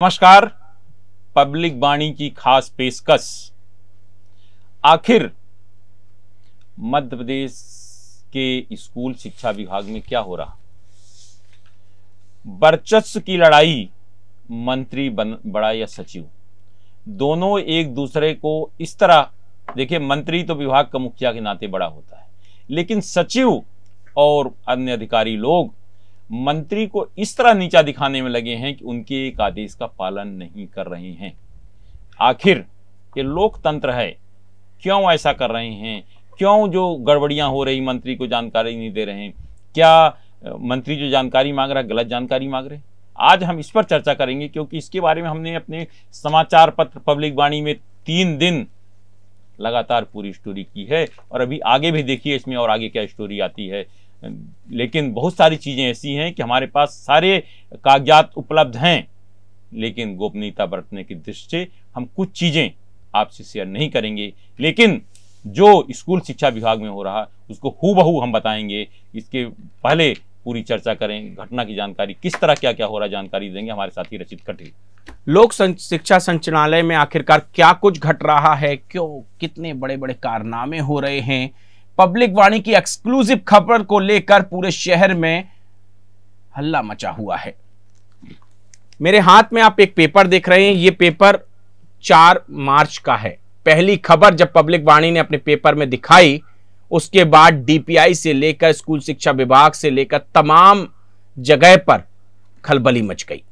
नमस्कार। पब्लिक वाणी की खास पेशकश। आखिर मध्य प्रदेश के स्कूल शिक्षा विभाग में क्या हो रहा? वर्चस्व की लड़ाई, मंत्री बड़ा या सचिव, दोनों एक दूसरे को इस तरह देखिए। मंत्री तो विभाग का मुखिया के नाते बड़ा होता है, लेकिन सचिव और अन्य अधिकारी लोग मंत्री को इस तरह नीचा दिखाने में लगे हैं कि उनके एक आदेश का पालन नहीं कर रहे हैं। आखिर ये लोकतंत्र है, क्यों ऐसा कर रहे हैं? क्यों जो गड़बड़ियां हो रही मंत्री को जानकारी नहीं दे रहे हैं? क्या मंत्री जो जानकारी मांग रहा है गलत जानकारी मांग रहे हैं? आज हम इस पर चर्चा करेंगे, क्योंकि इसके बारे में हमने अपने समाचार पत्र पब्लिक वाणी में 3 दिन लगातार पूरी स्टोरी की है, और अभी आगे भी देखिए इसमें और आगे क्या स्टोरी आती है। लेकिन बहुत सारी चीजें ऐसी हैं कि हमारे पास सारे कागजात उपलब्ध हैं, लेकिन गोपनीयता बरतने की दृष्टि से हम कुछ चीजें आपसे शेयर नहीं करेंगे। लेकिन जो स्कूल शिक्षा विभाग में हो रहा उसको हूबहू हम बताएंगे। इसके पहले पूरी चर्चा करें, घटना की जानकारी किस तरह क्या क्या हो रहा जानकारी देंगे हमारे साथी रचित कटेल। लोक शिक्षा संचालनालय में आखिरकार क्या कुछ घट रहा है, क्यों कितने बड़े बड़े कारनामे हो रहे हैं, पब्लिक वाणी की एक्सक्लूसिव खबर को लेकर पूरे शहर में हल्ला मचा हुआ है। मेरे हाथ में आप एक पेपर देख रहे हैं, यह पेपर 4 मार्च का है। पहली खबर जब पब्लिक वाणी ने अपने पेपर में दिखाई, उसके बाद डीपीआई से लेकर स्कूल शिक्षा विभाग से लेकर तमाम जगह पर खलबली मच गई।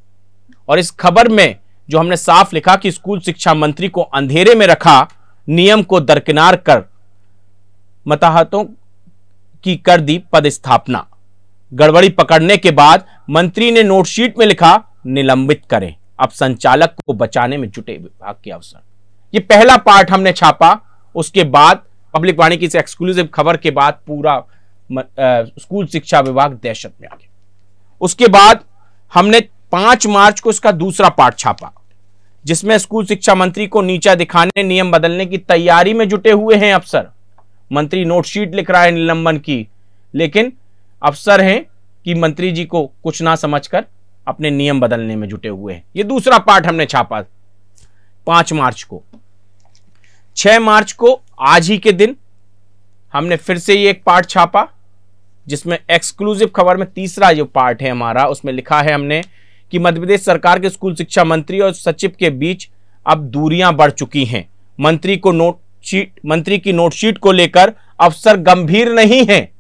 और इस खबर में जो हमने साफ लिखा कि स्कूल शिक्षा मंत्री को अंधेरे में रखा, नियम को दरकिनार कर मताहतों की कर दी पदस्थापना। गड़बड़ी पकड़ने के बाद मंत्री ने नोटशीट में लिखा निलंबित करें, अब संचालक को बचाने में जुटे विभाग के अफसर। ये पहला पार्ट हमने छापा। उसके बाद पब्लिक वाणी की इस एक्सक्लूसिव खबर के बाद पूरा स्कूल शिक्षा विभाग दहशत में आ गया। उसके बाद हमने 5 मार्च को इसका दूसरा पार्ट छापा, जिसमें स्कूल शिक्षा मंत्री को नीचा दिखाने, नियम बदलने की तैयारी में जुटे हुए हैं अफसर। मंत्री नोटशीट लिख रहा है निलंबन की, लेकिन अफसर हैं कि मंत्री जी को कुछ ना समझकर अपने नियम बदलने में जुटे हुए हैं। ये दूसरा पार्ट हमने छापा 5 मार्च को। 6 मार्च को आज ही के दिन हमने फिर से ये एक पार्ट छापा, जिसमें एक्सक्लूसिव खबर में तीसरा जो पार्ट है हमारा, उसमें लिखा है हमने कि मध्य प्रदेश सरकार के स्कूल शिक्षा मंत्री और सचिव के बीच अब दूरियां बढ़ चुकी हैं। मंत्री की नोटशीट को लेकर अफसर गंभीर नहीं है।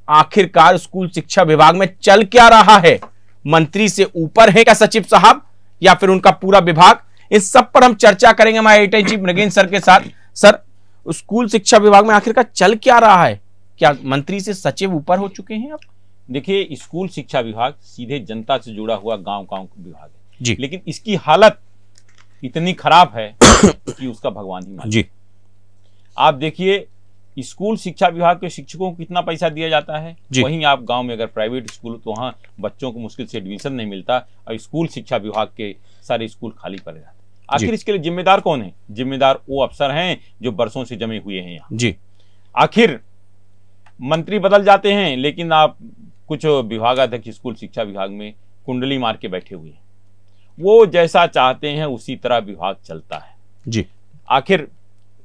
आखिरकार स्कूल शिक्षा विभाग में चल क्या रहा है? मंत्री से ऊपर है क्या सचिव साहब, या फिर उनका पूरा विभाग? इस सब पर हम चर्चा करेंगे हमारे editor in chief Nagendra sir के साथ। सर, स्कूल शिक्षा विभाग में आखिरकार चल क्या रहा है? क्या मंत्री से सचिव ऊपर हो चुके हैं? अब देखिए, स्कूल शिक्षा विभाग सीधे जनता से जुड़ा हुआ गांव-गांव का विभाग है जी, लेकिन इसकी हालत इतनी खराब है कि उसका भगवान ही माने। जी, आप देखिए, स्कूल शिक्षा विभाग के शिक्षकों को कितना पैसा दिया जाता है, वहीं आप गांव में अगर प्राइवेट स्कूल तो वहां बच्चों को मुश्किल से एडमिशन नहीं मिलता, और स्कूल शिक्षा विभाग के सारे स्कूल खाली पड़े रहते हैं। आखिर इसके लिए जिम्मेदार कौन है? जिम्मेदार वो अफसर हैं जो बरसों से जमे हुए हैं यहाँ जी। आखिर मंत्री बदल जाते हैं, लेकिन आप कुछ विभागाध्यक्ष स्कूल शिक्षा विभाग में कुंडली मार के बैठे हुए हैं। वो जैसा चाहते हैं उसी तरह विभाग चलता है जी। आखिर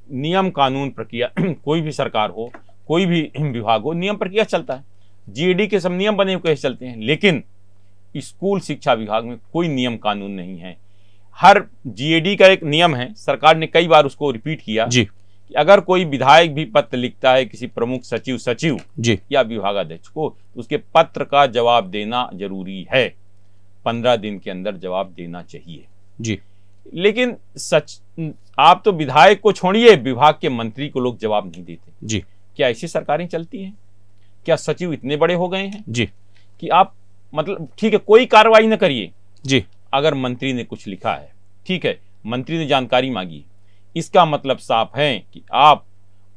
नियम कानून प्रक्रिया कोई भी सरकार हो, कोई भी विभाग हो, नियम प्रक्रिया चलता है। जीएडी के सब नियम बने हुए चलते हैं, लेकिन स्कूल शिक्षा विभाग में कोई नियम कानून नहीं है। हर जीएडी का एक नियम है, सरकार ने कई बार उसको रिपीट किया जी कि अगर कोई विधायक भी पत्र लिखता है किसी प्रमुख सचिव जी या विभागाध्यक्ष को, तो उसके पत्र का जवाब देना जरूरी है। 15 दिन के अंदर जवाब देना चाहिए जी। लेकिन आप तो विधायक को छोड़िए, विभाग के मंत्री को लोग जवाब नहीं देते जी। क्या ऐसी सरकारें चलती हैं? क्या सचिव इतने बड़े हो गए हैं जी कि आप मतलब ठीक है कोई कार्रवाई न करिए जी। अगर मंत्री ने कुछ लिखा है, ठीक है, मंत्री ने जानकारी मांगी, इसका मतलब साफ है कि आप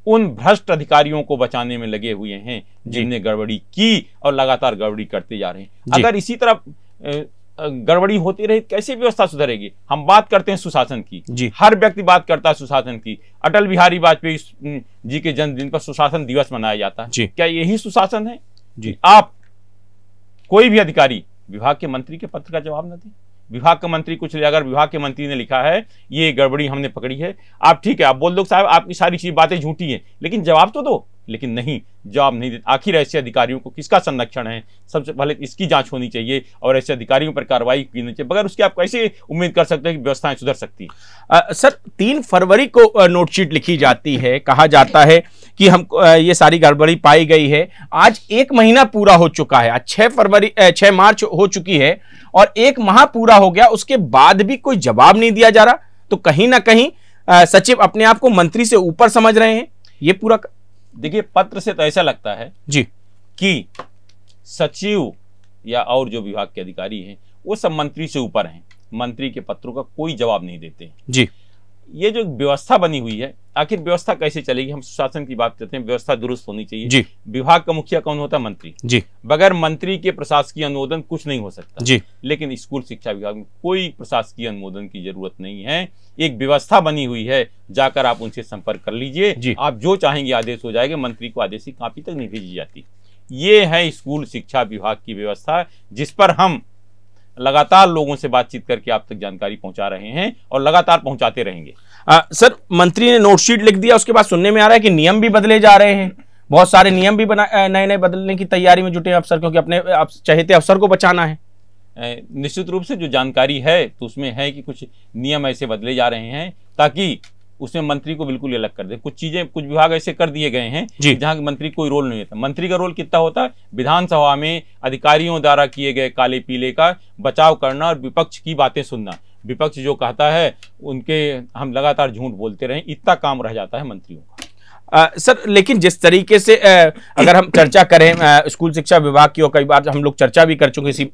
उन भ्रष्ट अधिकारियों को बचाने में लगे हुए हैं जिनने गड़बड़ी की और लगातार गड़बड़ी करते जा रहे हैं। अगर इसी तरह गड़बड़ी होती रही कैसे व्यवस्था सुधरेगी? हम बात करते हैं सुशासन की जी। हर व्यक्ति बात करता है सुशासन की। अटल बिहारी वाजपेयी जी के जन्मदिन पर सुशासन दिवस मनाया जाता है। क्या यही सुशासन है? जी। आप कोई भी अधिकारी विभाग के मंत्री के पत्र का जवाब न दे, विभाग का मंत्री कुछ, अगर विभाग के मंत्री ने लिखा है ये गड़बड़ी हमने पकड़ी है, आप ठीक है, आप बोल दो साहब आपकी सारी चीज बातें झूठी हैं, लेकिन जवाब तो दो। लेकिन नहीं, जवाब नहीं देते। आखिर ऐसे अधिकारियों को किसका संरक्षण है? सबसे पहले इसकी जांच होनी चाहिए और ऐसे अधिकारियों पर कार्रवाई करनी चाहिए। बगैर उसके आप कैसे उम्मीद कर सकते हैं कि व्यवस्थाएं सुधर सकती है? सर 3 फरवरी को नोटशीट लिखी जाती है, कहा जाता है कि हम ये सारी गड़बड़ी पाई गई है। आज 1 महीना पूरा हो चुका है, आज 6 मार्च हो चुकी है और 1 माह पूरा हो गया, उसके बाद भी कोई जवाब नहीं दिया जा रहा। तो कहीं ना कहीं सचिव अपने आप को मंत्री से ऊपर समझ रहे हैं। ये पूरा देखिए, पत्र से तो ऐसा लगता है जी कि सचिव या और जो विभाग के अधिकारी हैं वो सब मंत्री से ऊपर हैं, मंत्री के पत्रों का कोई जवाब नहीं देते जी। ये जो व्यवस्था बनी हुई है, आखिर व्यवस्था कैसे चलेगी? हम सुशासन की बात करते हैं, व्यवस्था दुरुस्त होनी चाहिए जी। विभाग का मुखिया कौन होता है? मंत्री जी। बगैर मंत्री के प्रशासकीय अनुमोदन कुछ नहीं हो सकता जी। लेकिन स्कूल शिक्षा विभाग में कोई प्रशासकीय अनुमोदन की जरूरत नहीं है। एक व्यवस्था बनी हुई है, जाकर आप उनसे संपर्क कर लीजिए, आप जो चाहेंगे आदेश हो जाएगा। मंत्री को आदेश की कॉपी तक नहीं भेजी जाती। ये है स्कूल शिक्षा विभाग की व्यवस्था, जिस पर हम लगातार लोगों से बातचीत करके आप तक जानकारी पहुंचा रहे हैं और लगातार पहुंचाते रहेंगे। सर मंत्री ने नोटशीट लिख दिया, उसके बाद सुनने में आ रहा है कि नियम भी बदले जा रहे हैं, बहुत सारे नियम भी नए नए बदलने की तैयारी में जुटे अफसर, क्योंकि अपने चहेते अफसर को बचाना है। निश्चित रूप से जो जानकारी है तो उसमें है कि कुछ नियम ऐसे बदले जा रहे हैं ताकि उसमें मंत्री को बिल्कुल अलग कर दे। कुछ चीजें, कुछ विभाग ऐसे कर दिए गए हैं जहां मंत्री कोई रोल नहीं होता। मंत्री का रोल कितना होता है? विधानसभा में अधिकारियों द्वारा किए गए काले पीले का बचाव करना और विपक्ष की बातें सुनना। विपक्ष जो कहता है उनके हम लगातार झूठ बोलते रहें, इतना काम रह जाता है मंत्रियों का। सर लेकिन जिस तरीके से अगर हम चर्चा करें स्कूल शिक्षा विभाग की, और कई बार हम लोग चर्चा भी कर चुके इसी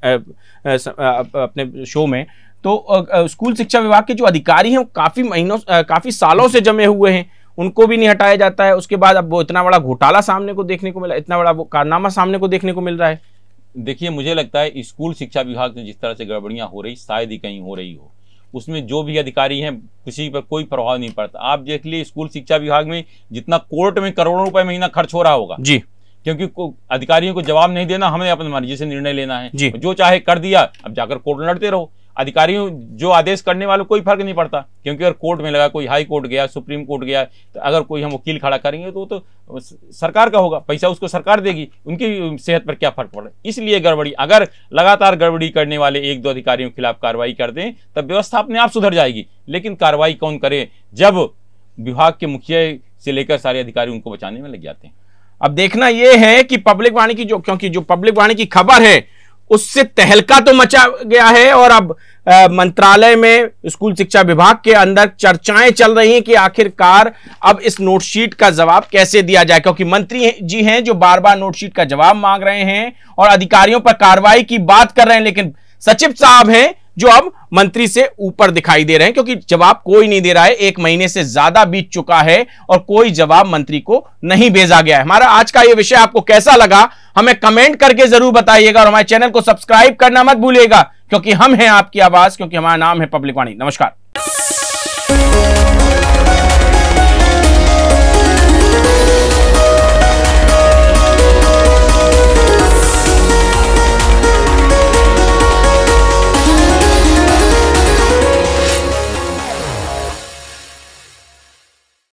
अपने शो में, तो स्कूल शिक्षा विभाग के जो अधिकारी हैं वो काफी सालों से जमे हुए हैं, उनको भी नहीं हटाया जाता है। उसके बाद अब वो इतना बड़ा घोटाला सामने को देखने को मिला, इतना बड़ा वो कारनामा सामने को देखने को मिल रहा है। देखिए, मुझे लगता है स्कूल शिक्षा विभाग में जिस तरह से गड़बड़ियां हो रही, शायद ही कहीं हो रही हो, उसमें जो भी अधिकारी हैं किसी पर कोई प्रभाव नहीं पड़ता। आप देख लिए स्कूल शिक्षा विभाग में जितना कोर्ट में करोड़ों रुपए महीना खर्च हो रहा होगा जी, क्योंकि अधिकारियों को जवाब नहीं देना, हमें अपनी मर्जी से निर्णय लेना है जी। जो चाहे कर दिया, अब जाकर कोर्ट लड़ते रहो। अधिकारियों जो आदेश करने वालों कोई फर्क नहीं पड़ता, क्योंकि अगर कोर्ट में लगा, कोई हाई कोर्ट गया, सुप्रीम कोर्ट गया, तो अगर कोई हम वकील खड़ा करेंगे तो सरकार का होगा, पैसा उसको सरकार देगी, उनकी सेहत पर क्या फर्क पड़े। इसलिए गड़बड़ी, अगर लगातार गड़बड़ी करने वाले 1-2 अधिकारियों के खिलाफ कार्रवाई कर दें तब व्यवस्था अपने आप सुधर जाएगी। लेकिन कार्रवाई कौन करे जब विभाग के मुखिया से लेकर सारे अधिकारी उनको बचाने में लग जाते हैं। अब देखना यह है कि पब्लिक वाणी की क्योंकि जो पब्लिक वाणी की खबर है उससे तहलका तो मचा गया है, और अब मंत्रालय में स्कूल शिक्षा विभाग के अंदर चर्चाएं चल रही हैं कि आखिरकार अब इस नोटशीट का जवाब कैसे दिया जाए, क्योंकि मंत्री जी हैं जो बार बार नोटशीट का जवाब मांग रहे हैं और अधिकारियों पर कार्रवाई की बात कर रहे हैं, लेकिन सचिव साहब हैं जो अब मंत्री से ऊपर दिखाई दे रहे हैं, क्योंकि जवाब कोई नहीं दे रहा है। 1 महीने से ज्यादा बीत चुका है और कोई जवाब मंत्री को नहीं भेजा गया है। हमारा आज का यह विषय आपको कैसा लगा हमें कमेंट करके जरूर बताइएगा, और हमारे चैनल को सब्सक्राइब करना मत भूलिएगा, क्योंकि हम हैं आपकी आवाज, क्योंकि हमारा नाम है पब्लिक वाणी। नमस्कार।